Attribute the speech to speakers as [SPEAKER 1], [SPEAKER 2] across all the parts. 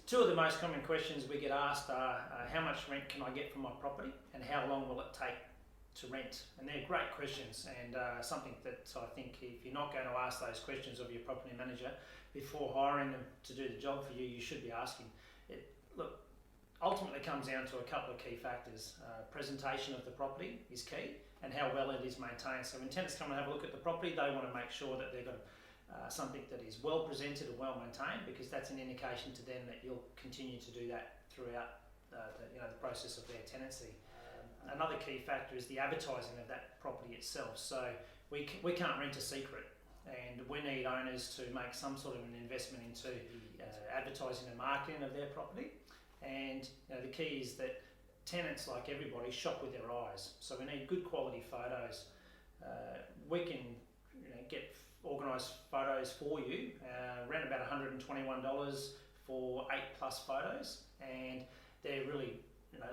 [SPEAKER 1] Two of the most common questions we get asked are how much rent can I get from my property and how long will it take to rent? And they're great questions, and something that I think if you're not going to ask those questions of your property manager before hiring them to do the job for you, you should be asking. Look, ultimately comes down to a couple of key factors. Presentation of the property is key, and how well it is maintained. So when tenants come and have a look at the property, they want to make sure that they've got something that is well presented and well maintained, because that's an indication to them that you'll continue to do that throughout the process of their tenancy. Another key factor is the advertising of that property itself. So we can't rent a secret, and we need owners to make some sort of an investment into the advertising and marketing of their property. And the key is that tenants, like everybody, shop with their eyes. So we need good quality photos. We can get organised photos for you, around about $121 for 8+ photos, and they're really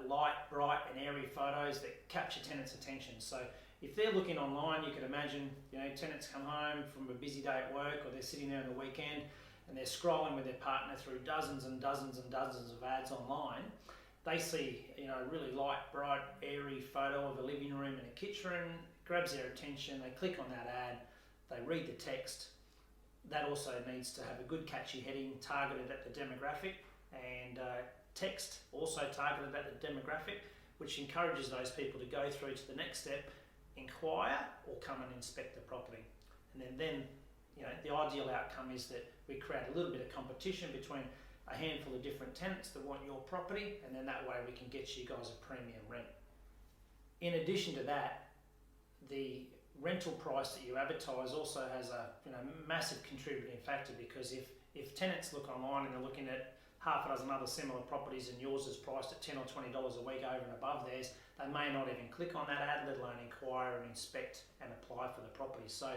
[SPEAKER 1] light, bright and airy photos that capture tenants' attention. So if they're looking online, you can imagine tenants come home from a busy day at work, or they're sitting there on the weekend and they're scrolling with their partner through dozens and dozens and dozens of ads online. They see a really light, bright, airy photo of a living room and a kitchen, grabs their attention, they click on that ad, they read the text. That also needs to have a good catchy heading targeted at the demographic, and text also targeted at the demographic, which encourages those people to go through to the next step, inquire or come and inspect the property. And then the ideal outcome is that we create a little bit of competition between a handful of different tenants that want your property, and then that way we can get you guys a premium rent. In addition to that, the rental price that you advertise also has a massive contributing factor, because if tenants look online and they're looking at half a dozen other similar properties and yours is priced at $10 or $20 a week over and above theirs, they may not even click on that ad, let alone inquire and inspect and apply for the property. So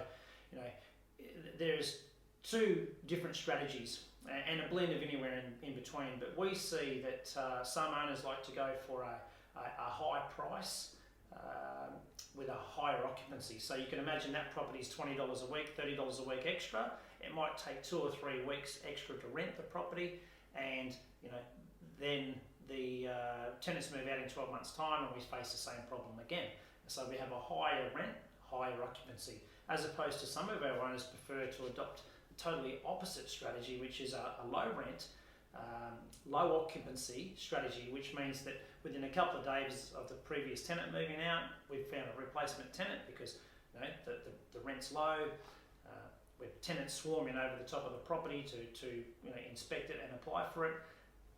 [SPEAKER 1] there's two different strategies and a blend of anywhere in between, but we see that some owners like to go for a high price with a higher occupancy. So you can imagine that property is $20 a week, $30 a week extra. It might take 2 or 3 weeks extra to rent the property, and then the tenants move out in 12 months' time and we face the same problem again. So we have a higher rent, higher occupancy, as opposed to some of our owners prefer to adopt a totally opposite strategy, which is a low rent, low occupancy strategy, which means that within a couple of days of the previous tenant moving out, we've found a replacement tenant because the rent's low. With tenants swarming over the top of the property to inspect it and apply for it,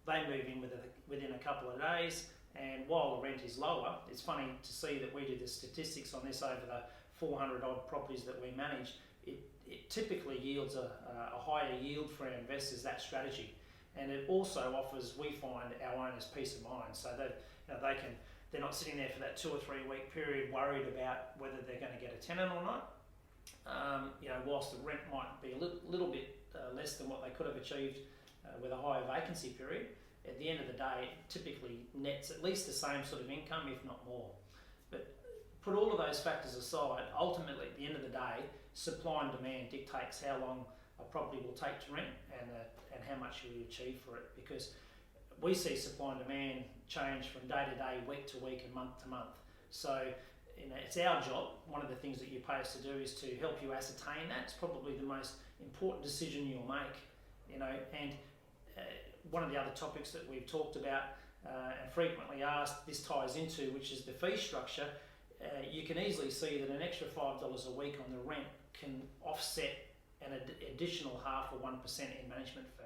[SPEAKER 1] they move in within a couple of days, and while the rent is lower, it's funny to see that we do the statistics on this over the 400 odd properties that we manage. It typically yields a higher yield for our investors, that strategy, and it also offers, we find, our owners peace of mind, so that they're not sitting there for that 2 or 3 week period worried about whether they're going to get a tenant or not. Whilst the rent might be a little bit less than what they could have achieved with a higher vacancy period, at the end of the day, it typically nets at least the same sort of income, if not more. But put all of those factors aside, ultimately at the end of the day, supply and demand dictates how long a property will take to rent and how much you achieve for it, because we see supply and demand change from day to day, week to week and month to month. So it's our job, one of the things that you pay us to do is to help you ascertain that. It's probably the most important decision you'll make, and one of the other topics that we've talked about and frequently asked, this ties into, which is the fee structure. You can easily see that an extra $5 a week on the rent can offset an additional 0.5% or 1% in management fee.